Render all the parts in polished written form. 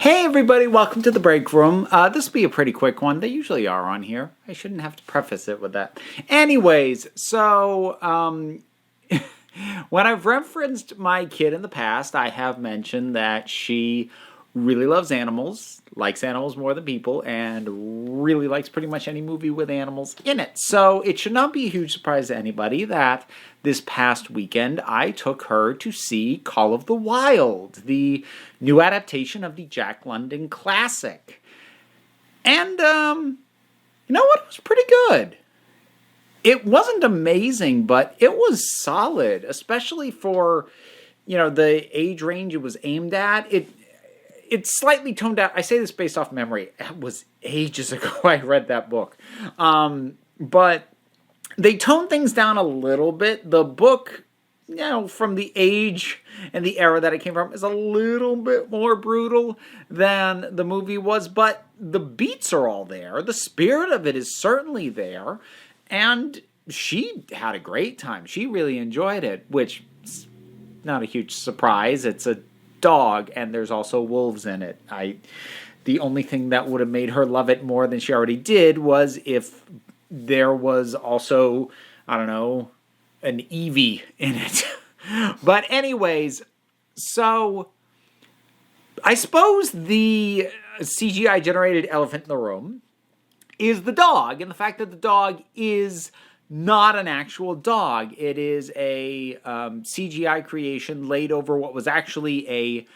Hey everybody, welcome to the break room. This will be a pretty quick one. They usually are on here. I shouldn't have to preface it with that. Anyways, when I've referenced my kid in the past, I have mentioned that she really loves animals, likes animals more than people, and really likes pretty much any movie with animals in it. So it should not be a huge surprise to anybody that this past weekend I took her to see Call of the Wild, the new adaptation of the Jack London classic. And, you know what? It was pretty good. It wasn't amazing, but it was solid, especially for, the age range it was aimed at. It's slightly toned down. I say this based off memory. It was ages ago I read that book. But they toned things down a little bit. The book, from the age and the era that it came from, is a little bit more brutal than the movie was. But the beats are all there. The spirit of it is certainly there. And she had a great time. She really enjoyed it, which is not a huge surprise. It's a dog, and there's also wolves in it. The only thing that would have made her love it more than she already did was if there was also, I don't know, an Eevee in it. But anyways, so I suppose the CGI generated elephant in the room is the dog, and the fact that the dog is not an actual dog. It is a CGI creation laid over what was actually a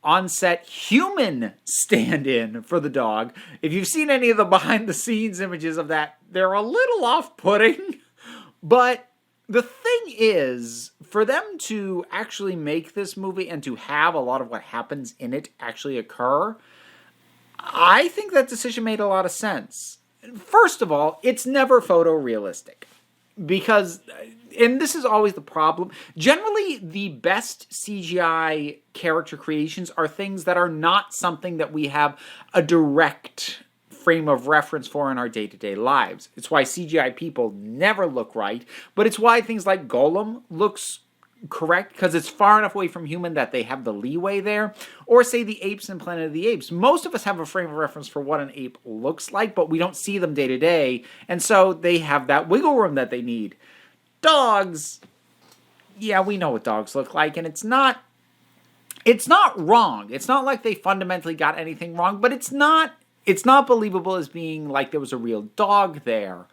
on-set human stand-in for the dog. If you've seen any of the behind-the-scenes images of that, they're a little off-putting. But the thing is, for them to actually make this movie and to have a lot of what happens in it actually occur, I think that decision made a lot of sense. First of all, it's never photorealistic. Because, and this is always the problem, generally the best CGI character creations are things that are not something that we have a direct frame of reference for in our day-to-day lives. It's why CGI people never look right, but it's why things like Golem looks correct, because it's far enough away from human that they have the leeway there. Or say the apes in Planet of the Apes. Most of us have a frame of reference for what an ape looks like, but we don't see them day to day, and so they have that wiggle room that they need. Dogs, yeah, we know what dogs look like, and it's not wrong. It's not like they fundamentally got anything wrong, but it's not believable as being like there was a real dog there.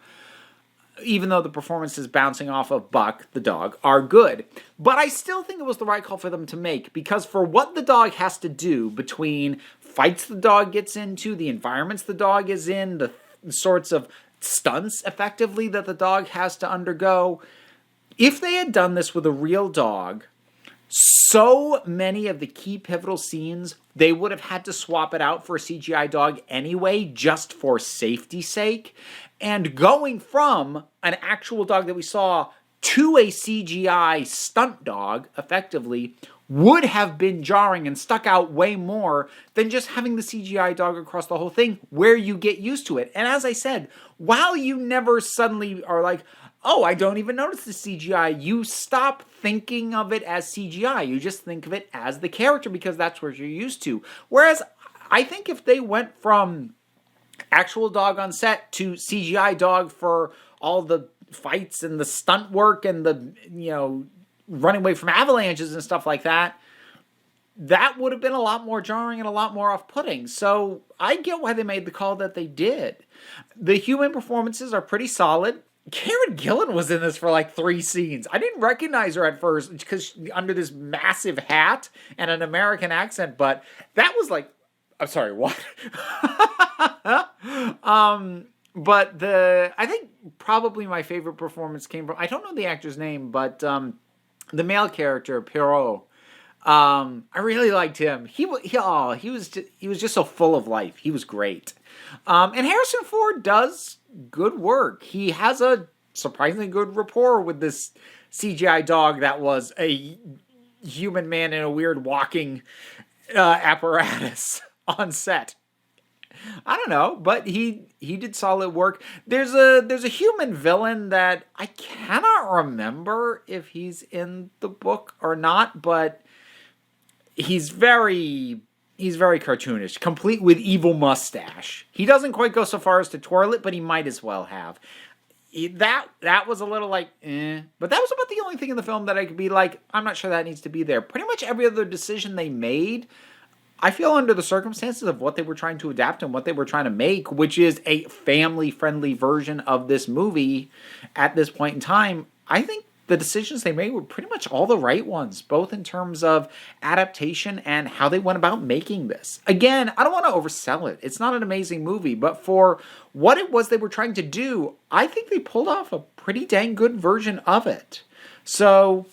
Even though the performances bouncing off of Buck, the dog, are good. But I still think it was the right call for them to make, because for what the dog has to do between fights the dog gets into, the environments the dog is in, the sorts of stunts, effectively, that the dog has to undergo, if they had done this with a real dog, so many of the key pivotal scenes, they would have had to swap it out for a CGI dog anyway, just for safety's sake. And going from an actual dog that we saw to a CGI stunt dog, effectively, would have been jarring and stuck out way more than just having the CGI dog across the whole thing, where you get used to it. And as I said, while you never suddenly are like, oh, I don't even notice the CGI, you stop thinking of it as CGI. You just think of it as the character, because that's what you're used to. Whereas I think if they went from actual dog on set to CGI dog for all the fights and the stunt work and the, running away from avalanches and stuff like that, that would have been a lot more jarring and a lot more off-putting. So I get why they made the call that they did. The human performances are pretty solid. Karen Gillan was in this for like 3 scenes. I didn't recognize her at first because under this massive hat and an American accent, but that was like, I'm sorry, what? But I think probably my favorite performance came from, I don't know the actor's name, but the male character, Pierrot. I really liked him. He was just so full of life. He was great. And Harrison Ford does good work. He has a surprisingly good rapport with this CGI dog that was a human man in a weird walking apparatus on set. I don't know, but he did solid work. There's a human villain that I cannot remember if he's in the book or not, but he's very He's very cartoonish, complete with evil mustache. He doesn't quite go so far as to twirl it, but he might as well have. That was a little like, But that was about the only thing in the film that I could be like, I'm not sure that needs to be there. Pretty much every other decision they made, I feel under the circumstances of what they were trying to adapt and what they were trying to make, which is a family-friendly version of this movie at this point in time, I think the decisions they made were pretty much all the right ones, both in terms of adaptation and how they went about making this. Again, I don't want to oversell it. It's not an amazing movie, but for what it was they were trying to do, I think they pulled off a pretty dang good version of it. So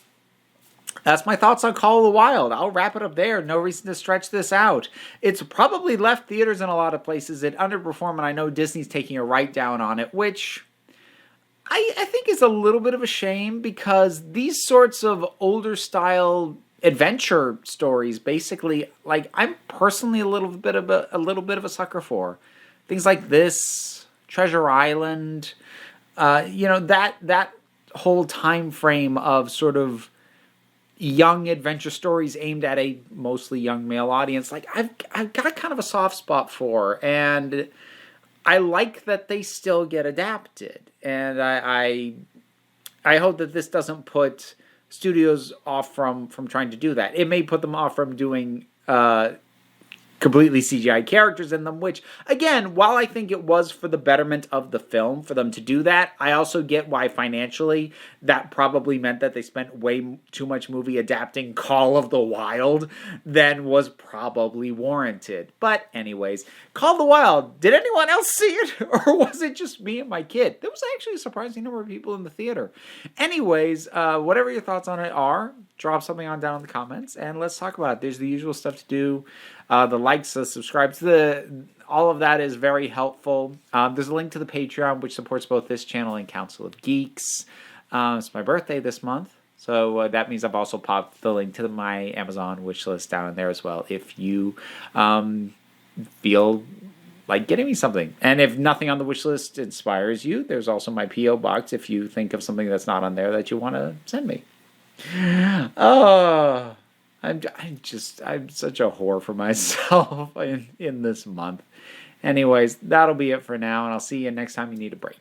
that's my thoughts on Call of the Wild. I'll wrap it up there. No reason to stretch this out. It's probably left theaters in a lot of places. It underperformed, and I know Disney's taking a write down on it, which I think is a little bit of a shame, because these sorts of older style adventure stories, basically, like, I'm personally a little bit of a sucker for things like this, Treasure Island, that whole time frame of sort of young adventure stories aimed at a mostly young male audience. Like, I've got kind of a soft spot for, and I like that they still get adapted, and I hope that this doesn't put studios off from trying to do that. It may put them off from doing completely CGI characters in them, which, again, while I think it was for the betterment of the film for them to do that, I also get why financially that probably meant that they spent way too much movie adapting Call of the Wild than was probably warranted. But anyways, Call of the Wild, did anyone else see it? Or was it just me and my kid? There was actually a surprising number of people in the theater. Anyways, whatever your thoughts on it are, drop something on down in the comments, and let's talk about it. There's the usual stuff to do. The likes, the subscribes, all of that is very helpful. There's a link to the Patreon, which supports both this channel and Council of Geeks. It's my birthday this month, so that means I've also popped the link to my Amazon wish list down in there as well, if you feel like getting me something. And if nothing on the wish list inspires you, there's also my P.O. box if you think of something that's not on there that you want to send me. Oh, I'm such a whore for myself in this month. Anyways, that'll be it for now, and I'll see you next time you need a break.